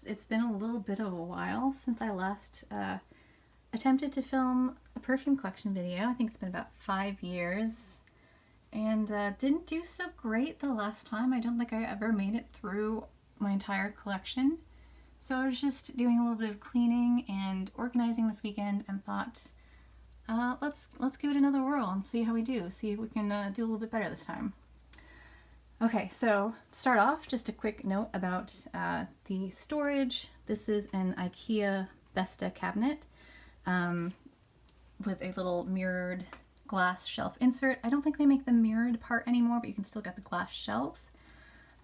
it's been a little bit of a while since I last attempted to film a perfume collection video. I think it's been about 5 years, and didn't do so great the last time. I don't think I ever made it through my entire collection. So I was just doing a little bit of cleaning and organizing this weekend, and thought, let's give it another whirl and see how we do. See if we can do a little bit better this time. Okay, so to start off, just a quick note about the storage. This is an IKEA Vesta cabinet with a little mirrored glass shelf insert. I don't think they make the mirrored part anymore, but you can still get the glass shelves.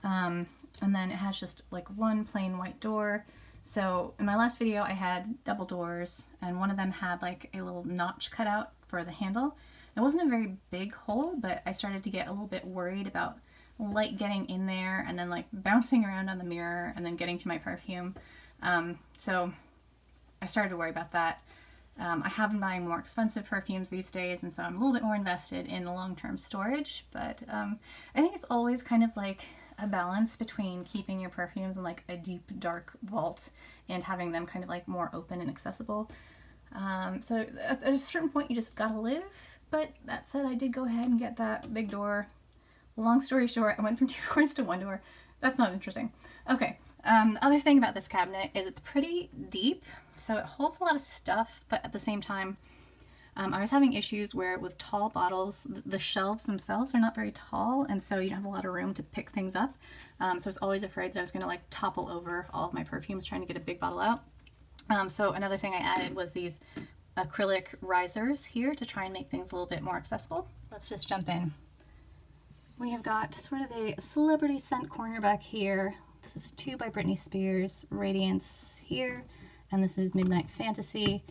And then it has just like one plain white door. So in my last video I had double doors, and one of them had like a little notch cut out for the handle. It wasn't a very big hole, but I started to get a little bit worried about light getting in there and then like bouncing around on the mirror and then getting to my perfume. So I started to worry about that. I have been buying more expensive perfumes these days, and so I'm a little bit more invested in the long-term storage, but I think it's always kind of like a balance between keeping your perfumes in like a deep dark vault and having them kind of like more open and accessible. So at a certain point you just gotta live, but that said, I did go ahead and get that big door. Long story short, I went from 2 doors to 1 door. That's not interesting. Okay, the other thing about this cabinet is it's pretty deep, so it holds a lot of stuff, but at the same time, I was having issues where with tall bottles, the shelves themselves are not very tall, and so you don't have a lot of room to pick things up. So I was always afraid that I was going to like topple over all of my perfumes trying to get a big bottle out. So another thing I added was these acrylic risers here to try and make things a little bit more accessible. Let's just jump in. We have got sort of a celebrity scent corner back here. This is 2 by Britney Spears, Radiance here, and this is Midnight Fantasy.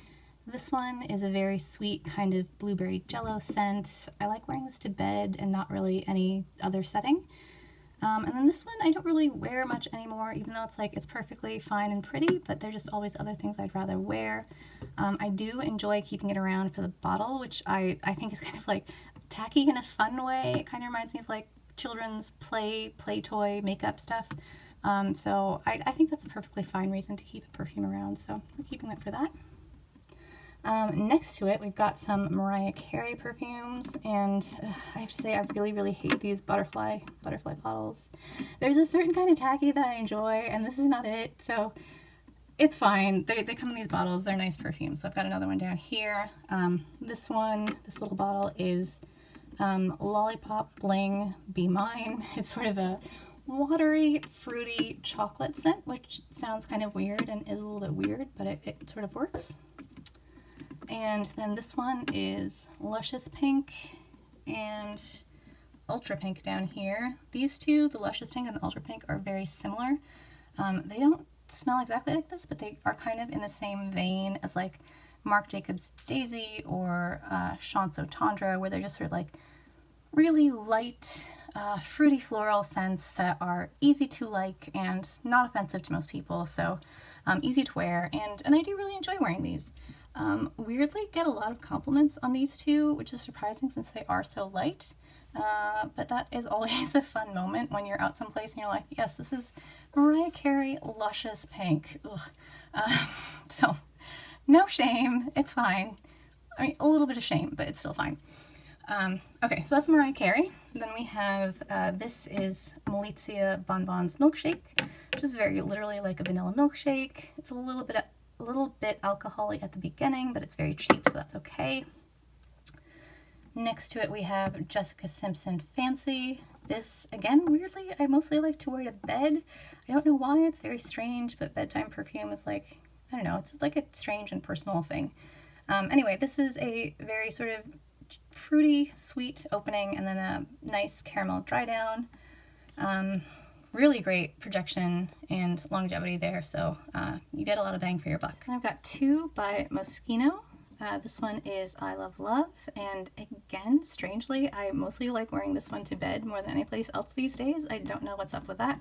This one is a very sweet kind of blueberry jello scent. I like wearing this to bed and not really any other setting. And then this one I don't really wear much anymore, even though it's like it's perfectly fine and pretty, but there's just always other things I'd rather wear. I do enjoy keeping it around for the bottle, which I think is kind of like tacky in a fun way. It kind of reminds me of like children's play toy makeup stuff. So I think that's a perfectly fine reason to keep a perfume around, so we're keeping it for that. Next to it, we've got some Mariah Carey perfumes, and I have to say I really hate these butterfly bottles. There's a certain kind of tacky that I enjoy, and this is not it, so it's fine. They come in these bottles. They're nice perfumes. So I've got another one down here. This little bottle is Lollipop Bling Be Mine. It's sort of a watery, fruity chocolate scent, which sounds kind of weird and is a little bit weird, but it sort of works. And then this one is Luscious Pink and Ultra Pink down here. These two, the Luscious Pink and the Ultra Pink, are very similar. They don't smell exactly like this, but they are kind of in the same vein as like Marc Jacobs Daisy or Chanso Tendre, where they're just sort of like really light, fruity floral scents that are easy to like and not offensive to most people, so easy to wear, and I do really enjoy wearing these. Weirdly get a lot of compliments on these two, which is surprising since they are so light, but that is always a fun moment when you're out someplace and you're like, yes, this is Mariah Carey Luscious Pink. So no shame, it's fine. I mean, a little bit of shame, but it's still fine. Okay, so that's Mariah Carey. Then we have, this is Malizia Bonbons Milkshake, which is very literally like a vanilla milkshake. It's a little bit alcoholic at the beginning, but it's very cheap, so that's okay. Next to it we have Jessica Simpson Fancy. This, again, weirdly, I mostly like to wear to bed. I don't know why, it's very strange, but bedtime perfume is like, I don't know, it's just like a strange and personal thing. Anyway, this is a very sort of fruity, sweet opening, and then a nice caramel dry down. Really great projection and longevity there, so you get a lot of bang for your buck. And I've got 2 by Moschino. This one is I Love Love, and again, strangely, I mostly like wearing this one to bed more than any place else these days. I don't know what's up with that,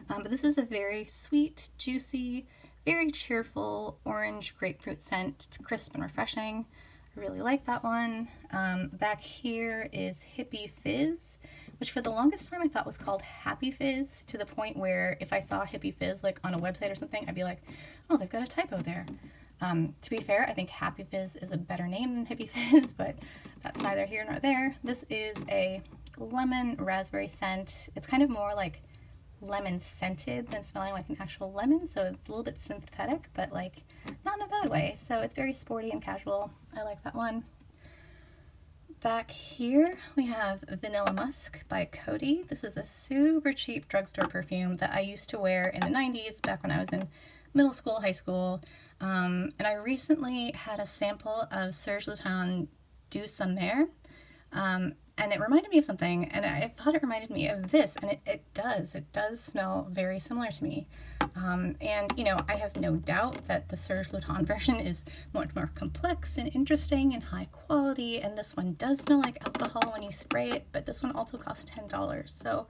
but this is a very sweet, juicy, very cheerful orange grapefruit scent. It's crisp and refreshing. I really like that one. Back here is Hippie Fizz, which for the longest time I thought was called Happy Fizz, to the point where if I saw Hippie Fizz like on a website or something, I'd be like, oh, they've got a typo there. To be fair, I think Happy Fizz is a better name than Hippie Fizz, but that's neither here nor there. This is a lemon raspberry scent. It's kind of more like lemon scented than smelling like an actual lemon, so it's a little bit synthetic, but like not in a bad way. So it's very sporty and casual. I like that one. Back here we have Vanilla Musk by Coty. This is a super cheap drugstore perfume that I used to wear in the 90s, back when I was in middle school, high school. And I recently had a sample of Serge Lutens Du Sommaire, and it reminded me of something, and I thought it reminded me of this, and it does smell very similar to me. And you know, I have no doubt that the Serge Lutens version is much more complex and interesting and high quality, and this one does smell like alcohol when you spray it, but this one also costs $10. So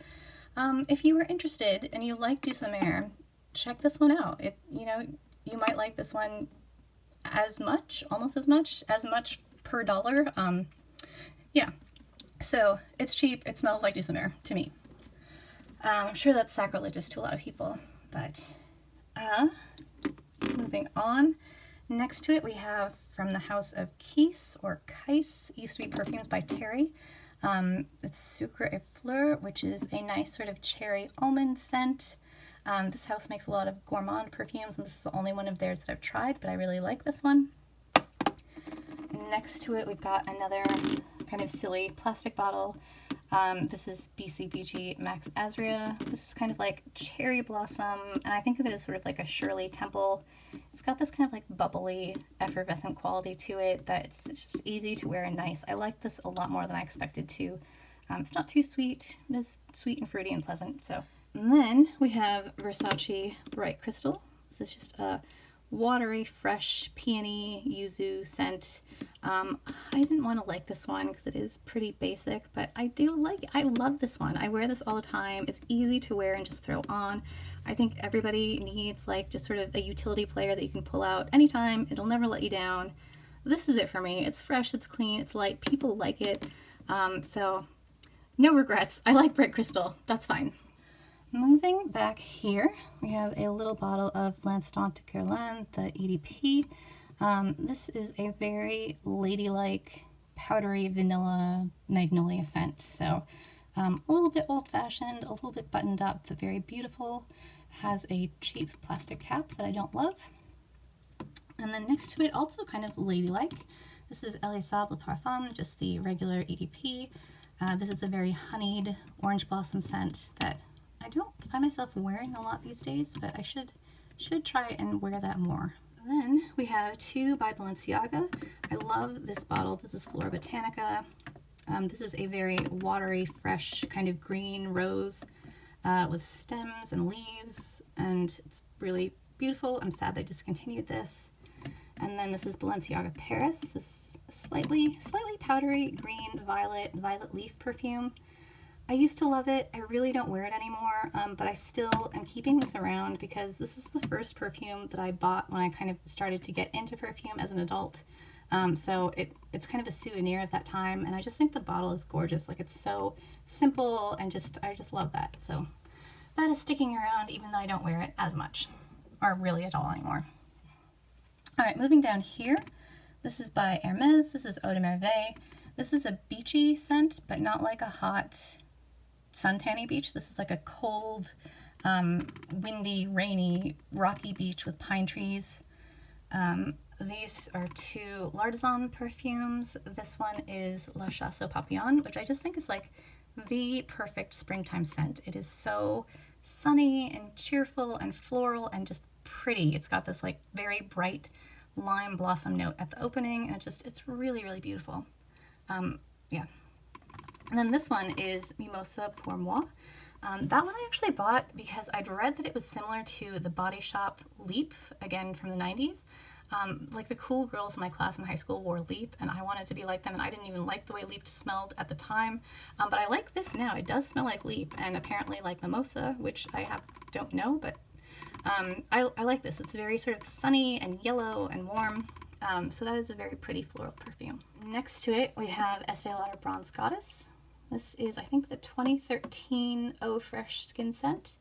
if you were interested and you like Du Sommaire, check this one out. You know, you might like this one as much, almost as much per dollar. Yeah, so it's cheap, it smells like Du Sommaire to me. I'm sure that's sacrilegious to a lot of people, but moving on. Next to it we have from the house of Kyse, or Kyse, used to be Perfumes by Terry. It's Sucre et Fleur, which is a nice sort of cherry almond scent. This house makes a lot of gourmand perfumes, and this is the only one of theirs that I've tried, but I really like this one. Next to it, we've got another kind of silly plastic bottle. This is BCBG Max Azria. This is kind of like cherry blossom, and I think of it as sort of like a Shirley Temple. It's got this kind of like bubbly, effervescent quality to it that it's just easy to wear and nice. I like this a lot more than I expected to. It's not too sweet. It is sweet and fruity and pleasant, so. And then we have Versace Bright Crystal. This is just a watery, fresh, peony yuzu scent. I didn't want to like this one because it is pretty basic, but I do like it. I love this one. I wear this all the time. It's easy to wear and just throw on. I think everybody needs like just sort of a utility player that you can pull out anytime. It'll never let you down. This is it for me. It's fresh, it's clean, it's light. People like it. So no regrets. I like Bright Crystal. That's fine. Moving back here, we have a little bottle of L'Instant Guerlain, the EDP. This is a very ladylike, powdery vanilla magnolia scent. So a little bit old-fashioned, a little bit buttoned up, but very beautiful. Has a cheap plastic cap that I don't love. And then next to it, also kind of ladylike. This is Elie Saab Le Parfum, just the regular EDP. This is a very honeyed orange blossom scent that I don't find myself wearing a lot these days, but I should try and wear that more. Then we have two by Balenciaga. I love this bottle. This is Flora Botanica. This is a very watery, fresh kind of green rose with stems and leaves, and it's really beautiful. I'm sad they discontinued this. And then this is Balenciaga Paris. This slightly powdery green violet leaf perfume. I used to love it. I really don't wear it anymore, but I still am keeping this around because this is the first perfume that I bought when I kind of started to get into perfume as an adult. So it's kind of a souvenir of that time, and I just think the bottle is gorgeous. Like, it's so simple, and I just love that. So that is sticking around even though I don't wear it as much, or really at all anymore. All right, moving down here. This is by Hermes. This is Eau de Merveille. This is a beachy scent, but not like a hot suntanny beach. This is like a cold, windy, rainy, rocky beach with pine trees. These are two L'Artisan perfumes. This one is La Chasse aux Papillons, which I just think is like the perfect springtime scent. It is so sunny and cheerful and floral and just pretty. It's got this like very bright lime blossom note at the opening, and it's really, really beautiful. Yeah. And then this one is Mimosa Pour Moi. That one I actually bought because I'd read that it was similar to the Body Shop Leap, again from the 90s. Like the cool girls in my class in high school wore Leap, and I wanted to be like them, and I didn't even like the way Leap smelled at the time. But I like this now. It does smell like Leap, and apparently like Mimosa, which I don't know, but I like this. It's very sort of sunny and yellow and warm. So that is a very pretty floral perfume. Next to it, we have Estee Lauder Bronze Goddess. This is, I think, the 2013 Eau Fresh Skin Scent.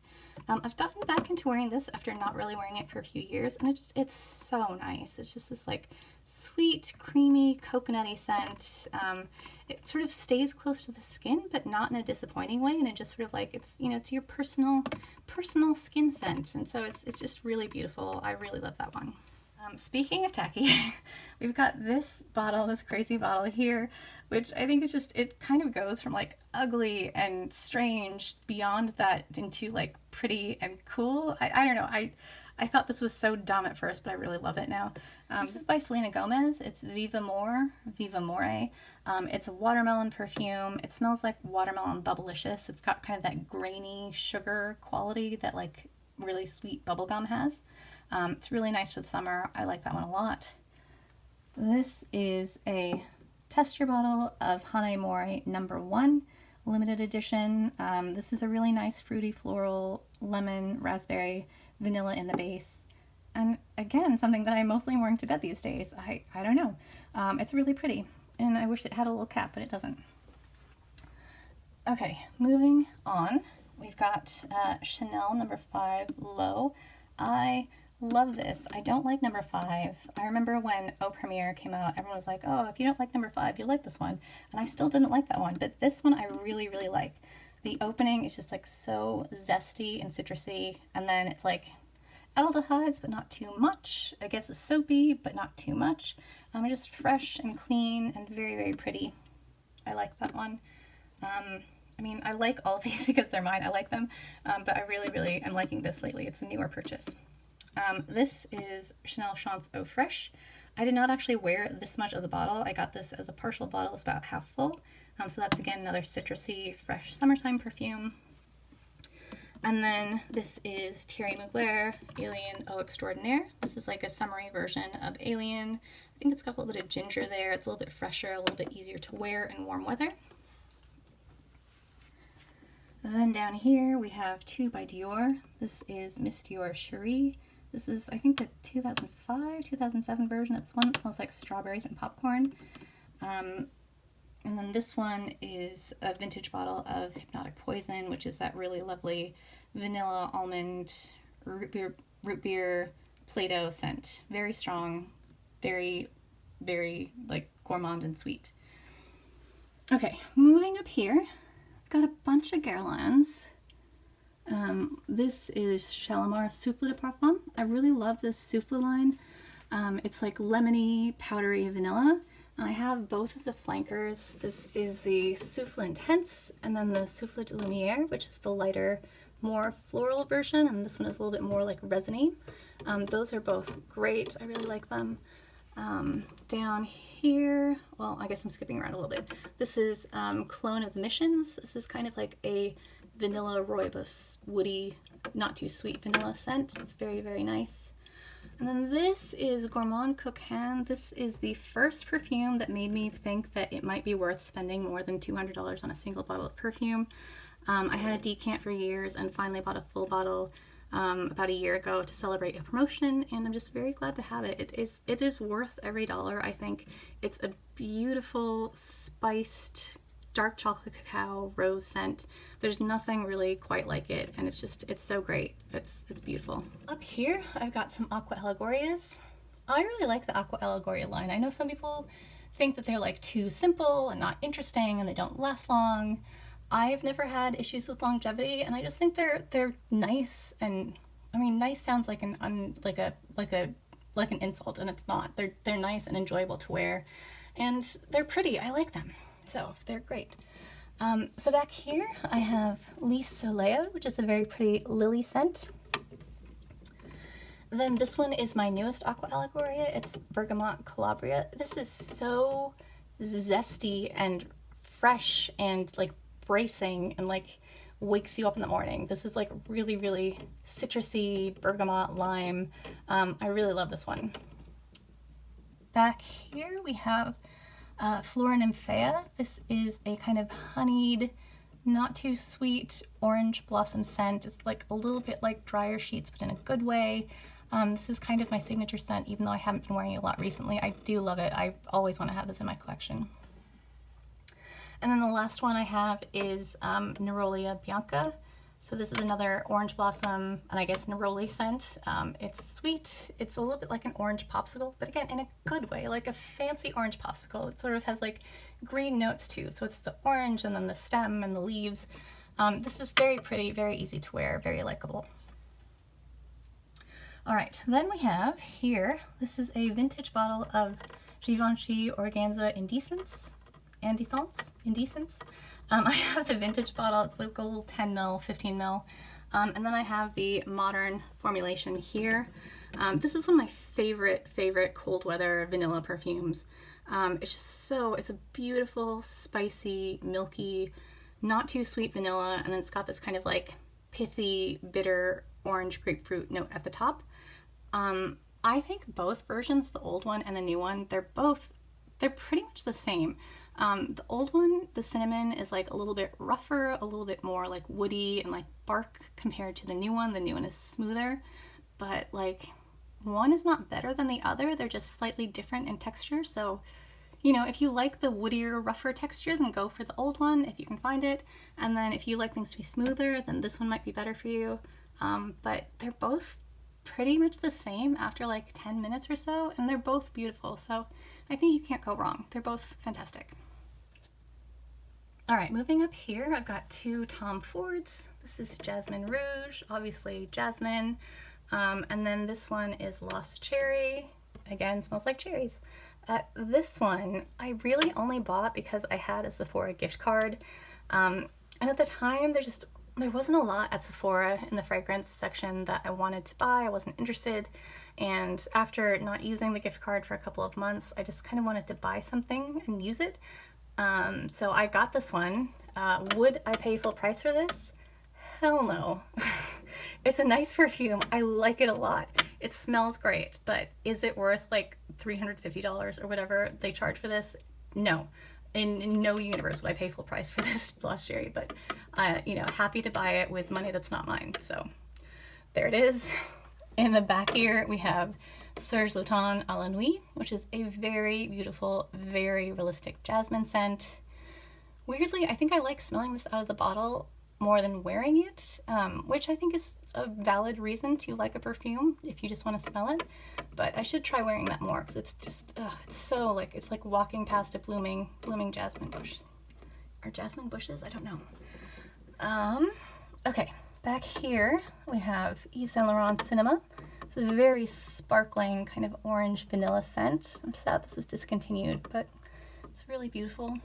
I've gotten back into wearing this after not really wearing it for a few years, and it's so nice. It's just this like sweet, creamy, coconutty scent. It sort of stays close to the skin, but not in a disappointing way, and it just sort of like, it's, you know, it's your personal skin scent, and so it's just really beautiful. I really love that one. Speaking of tacky, we've got this bottle, this crazy bottle here, which I think is just, it kind of goes from like ugly and strange beyond that into like pretty and cool. I don't know. I thought this was so dumb at first, but I really love it now. This is by Selena Gomez. It's Viva More. It's a watermelon perfume. It smells like watermelon bubblicious. It's got kind of that grainy sugar quality that like really sweet bubblegum has. It's really nice for the summer. I like that one a lot. This is a tester bottle of Hanae Mori No. 1 limited edition. This is a really nice fruity floral, lemon, raspberry, vanilla in the base. And again, something that I mostly am wearing to bed these days. I don't know. It's really pretty, and I wish it had a little cap, but it doesn't. Okay, moving on. We've got Chanel No. 5 Low. I love this. I don't like No. 5. I remember when Eau Premiere came out, everyone was like, oh, if you don't like No. 5, you'll like this one. And I still didn't like that one, but this one I really, really like. The opening is just like so zesty and citrusy, and then it's like aldehydes, but not too much. I guess it's soapy, but not too much. Just fresh and clean and very, very pretty. I like that one. I mean, I like all of these because they're mine. I like them, but I really, really am liking this lately. It's a newer purchase. This is Chanel Chance Eau Fresh. I did not actually wear this much of the bottle. I got this as a partial bottle. It's about half full. So that's, again, another citrusy, fresh summertime perfume. And then this is Thierry Mugler Alien Eau Extraordinaire. This is like a summery version of Alien. I think it's got a little bit of ginger there. It's a little bit fresher, a little bit easier to wear in warm weather. And then down here we have two by Dior. This is Miss Dior Cherie. This is, I think, the 2005, 2007 version. It's one that smells like strawberries and popcorn. And then this one is a vintage bottle of Hypnotic Poison, which is that really lovely vanilla, almond, root beer, Play-Doh scent. Very strong, very, very like gourmand and sweet. Okay, moving up here, I've got a bunch of Guerlains. This is Shalimar Souffle de Parfum. I really love this souffle line. It's like lemony, powdery vanilla. And I have both of the flankers. This is the Souffle Intense, and then the Souffle de Lumière, which is the lighter, more floral version, and this one is a little bit more like resiny. Those are both great. I really like them. Down here, well, I guess I'm skipping around a little bit. This is Clone of the Missions. This is kind of like a vanilla rooibos, woody, not too sweet vanilla scent. It's very, very nice. And then this is Gourmand Coquin. This is the first perfume that made me think that it might be worth spending more than $200 on a single bottle of perfume. I had a decant for years and finally bought a full bottle about a year ago to celebrate a promotion, and I'm just very glad to have it. It is worth every dollar, I think. It's a beautiful, spiced, dark chocolate cacao rose scent. There's nothing really quite like it, and it's so great. It's beautiful. Up here I've got some Aqua Allegorias. I really like the Aqua Allegoria line. I know some people think that they're like too simple and not interesting and they don't last long. I've never had issues with longevity, and I just think they're nice. And I mean, nice sounds like an insult, and it's not. They're nice and enjoyable to wear, and they're pretty. I like them. So they're great. So back here I have Lys Soleil, which is a very pretty lily scent. Then this one is my newest Aqua Allegoria. It's Bergamot Calabria. This is so zesty and fresh and like bracing and like wakes you up in the morning. This is like really, really citrusy, bergamot, lime. I really love this one. Back here we have Flora Nymphea. This is a kind of honeyed, not too sweet orange blossom scent. It's like a little bit like Dryer Sheets, but in a good way. This is kind of my signature scent, even though I haven't been wearing it a lot recently. I do love it. I always want to have this in my collection. And then the last one I have is Neroli Bianca. So this is another orange blossom and I guess neroli scent. It's sweet. It's a little bit like an orange popsicle, but again, in a good way, like a fancy orange popsicle. It sort of has like green notes too. So it's the orange and then the stem and the leaves. This is very pretty, very easy to wear, very likable. All right, then we have here, this is a vintage bottle of Givenchy Organza Indecence. I have the vintage bottle. It's like a little 10 ml, 15 ml. And then I have the modern formulation here. This is one of my favorite cold weather vanilla perfumes. It's just so, it's a beautiful, spicy, milky, not too sweet vanilla. And then it's got this kind of like pithy, bitter, orange grapefruit note at the top. I think both versions, the old one and the new one, they're pretty much the same. The old one, the cinnamon, is like a little bit rougher, a little bit more like woody and like bark compared to the new one. The new one is smoother, but like one is not better than the other. They're just slightly different in texture. So, you know, if you like the woodier, rougher texture, then go for the old one if you can find it. And then if you like things to be smoother, then this one might be better for you. But they're both pretty much the same after like 10 minutes or so, and they're both beautiful. So I think you can't go wrong. They're both fantastic. All right, moving up here, I've got two Tom Fords. This is Jasmine Rouge, obviously jasmine. And then this one is Lost Cherry. Again, smells like cherries. This one I really only bought because I had a Sephora gift card. And at the time, there wasn't a lot at Sephora in the fragrance section that I wanted to buy. I wasn't interested. And after not using the gift card for a couple of months, I just kind of wanted to buy something and use it. So I got this one. Would I pay full price for this? Hell no. It's a nice perfume. I like it a lot. It smells great, but is it worth like $350 or whatever they charge for this? No. In no universe would I pay full price for this Lost Cherry, but you know, happy to buy it with money that's not mine. So there it is. In the back here, we have Serge Lutens à la Nuit, which is a very beautiful, very realistic jasmine scent. Weirdly, I think I like smelling this out of the bottle more than wearing it, which I think is a valid reason to like a perfume if you just want to smell it. But I should try wearing that more because it's just, it's so like, it's like walking past a blooming jasmine bush. Or jasmine bushes? I don't know. Okay, back here we have Yves Saint Laurent Cinema. It's a very sparkling kind of orange vanilla scent. I'm sad this is discontinued, but it's really beautiful.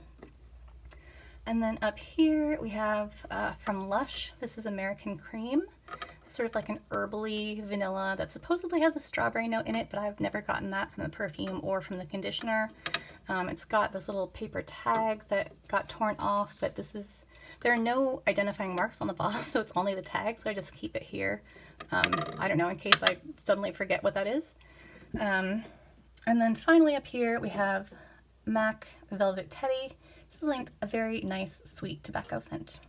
And then up here we have from Lush, this is American Cream. It's sort of like an herbally vanilla that supposedly has a strawberry note in it, but I've never gotten that from the perfume or from the conditioner. It's got this little paper tag that got torn off, but there are no identifying marks on the bottle, so it's only the tag, so I just keep it here. I don't know, in case I suddenly forget what that is. And then finally up here we have MAC Velvet Teddy. This is like a very nice sweet tobacco scent.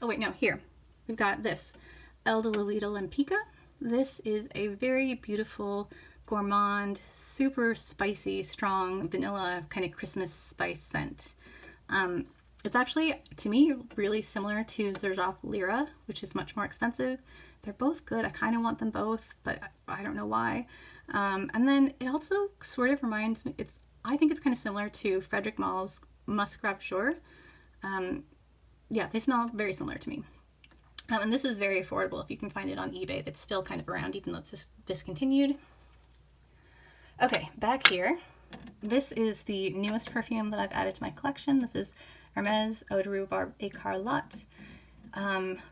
Oh wait, no, here. We've got this, El de Lolita Lempica. This is a very beautiful, gourmand, super spicy, strong vanilla kind of Christmas spice scent. It's actually, to me, really similar to Xerjoff Lyra, which is much more expensive. They're both good. I kind of want them both, but I don't know why. And then it also sort of reminds me, I think it's kind of similar to Frederic Mall's Musk Rapture. Yeah, they smell very similar to me. And this is very affordable if you can find it on eBay. That's still kind of around, even though it's discontinued. Okay, back here. This is the newest perfume that I've added to my collection. This is Hermes Eau de Rhubarbe Écarlate.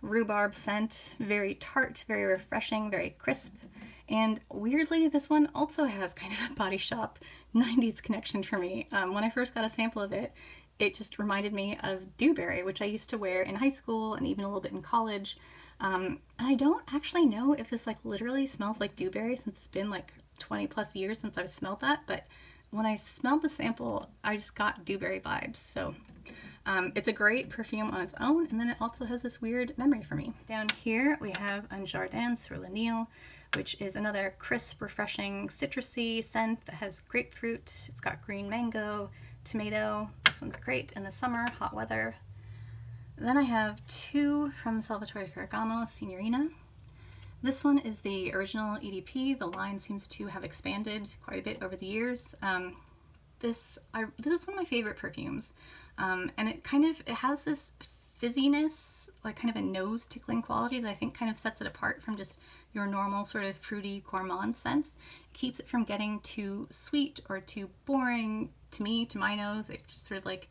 Rhubarb scent, very tart, very refreshing, very crisp. And weirdly, this one also has kind of a Body Shop 90s connection for me. When I first got a sample of it, it just reminded me of Dewberry, which I used to wear in high school and even a little bit in college. And I don't actually know if this like literally smells like Dewberry since it's been like 20 plus years since I've smelled that, but when I smelled the sample, I just got Dewberry vibes. So it's a great perfume on its own, and then it also has this weird memory for me. Down here we have Un Jardin sur le Nil, which is another crisp, refreshing, citrusy scent that has grapefruit. It's got green mango, tomato. This This one's great in the summer, hot weather. Then I have two from Salvatore Ferragamo, Signorina. This one is the original EDP. The line seems to have expanded quite a bit over the years. This is one of my favorite perfumes, and it has this fizziness, like kind of a nose tickling quality that I think kind of sets it apart from just your normal sort of fruity gourmand scents. It keeps it from getting too sweet or too boring to me, to my nose. It just sort of like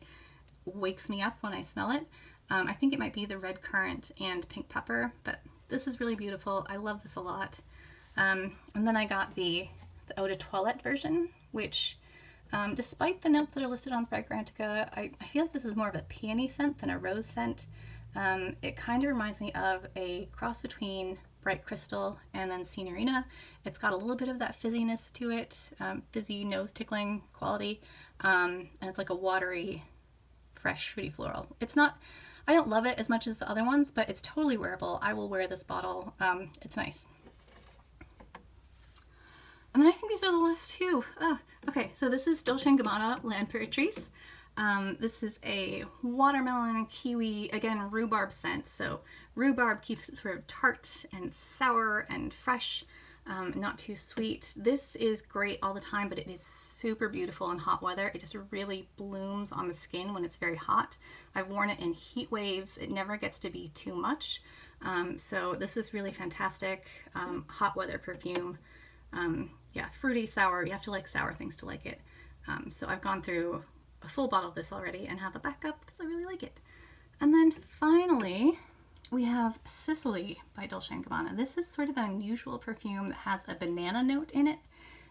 wakes me up when I smell it. I think it might be the red currant and pink pepper, but this is really beautiful. I love this a lot. And then I got the Eau de Toilette version, which despite the notes that are listed on Fragrantica, I feel like this is more of a peony scent than a rose scent. It kind of reminds me of a cross between Bright Crystal and then Signorina. It's got a little bit of that fizziness to it, fizzy nose tickling quality, and it's like a watery, fresh, fruity floral. It's not, I don't love it as much as the other ones, but it's totally wearable. I will wear this bottle. It's nice. And then I think these are the last two. Oh, okay, so this is Dolce & Gabbana L'Imperatrice. This is a watermelon, kiwi, again, rhubarb scent. So rhubarb keeps it sort of tart and sour and fresh, not too sweet. This is great all the time, but it is super beautiful in hot weather. It just really blooms on the skin when it's very hot. I've worn it in heat waves. It never gets to be too much. So this is really fantastic hot weather perfume. Yeah, fruity, sour. You have to like sour things to like it. So I've gone through a full bottle of this already and have a backup because I really like it. And then finally, we have Sicily by Dolce & Gabbana. This is sort of an unusual perfume that has a banana note in it.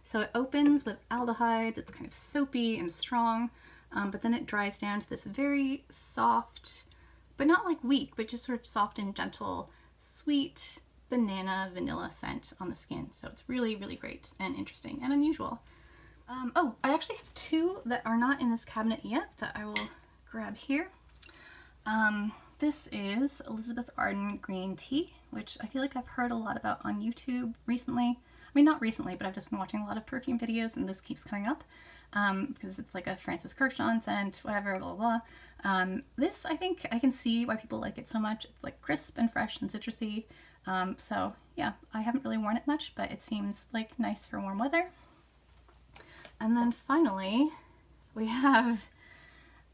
So it opens with aldehydes. It's kind of soapy and strong, but then it dries down to this very soft, but not like weak, but just sort of soft and gentle, sweet banana vanilla scent on the skin. So it's really, really great and interesting and unusual. Oh, I actually have two that are not in this cabinet yet that I will grab here. This is Elizabeth Arden Green Tea, which I feel like I've heard a lot about on YouTube recently. I mean, not recently, but I've just been watching a lot of perfume videos and this keeps coming up because it's like a Francis Kirchhoff scent, whatever, blah, blah, blah. This, I think I can see why people like it so much. It's like crisp and fresh and citrusy. So yeah, I haven't really worn it much, but it seems like nice for warm weather. And then finally, we have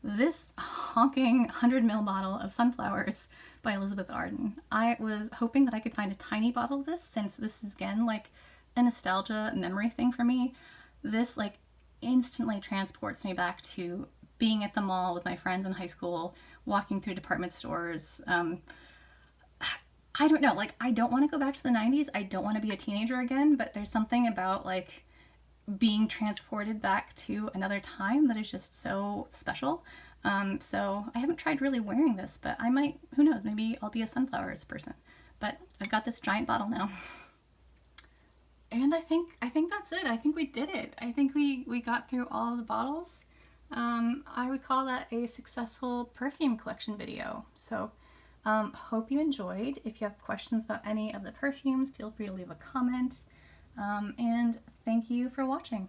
this honking 100 ml bottle of Sunflowers by Elizabeth Arden. I was hoping that I could find a tiny bottle of this, since this is again like a nostalgia memory thing for me. This like instantly transports me back to being at the mall with my friends in high school, walking through department stores. I don't know, like I don't want to go back to the 90s. I don't want to be a teenager again, but there's something about like being transported back to another time that is just so special. So I haven't tried really wearing this, but I might, who knows, maybe I'll be a Sunflowers person. But I've got this giant bottle now. And I think that's it. I think we did it. I think we got through all of the bottles. I would call that a successful perfume collection video. So hope you enjoyed. If you have questions about any of the perfumes, feel free to leave a comment. And thank you for watching.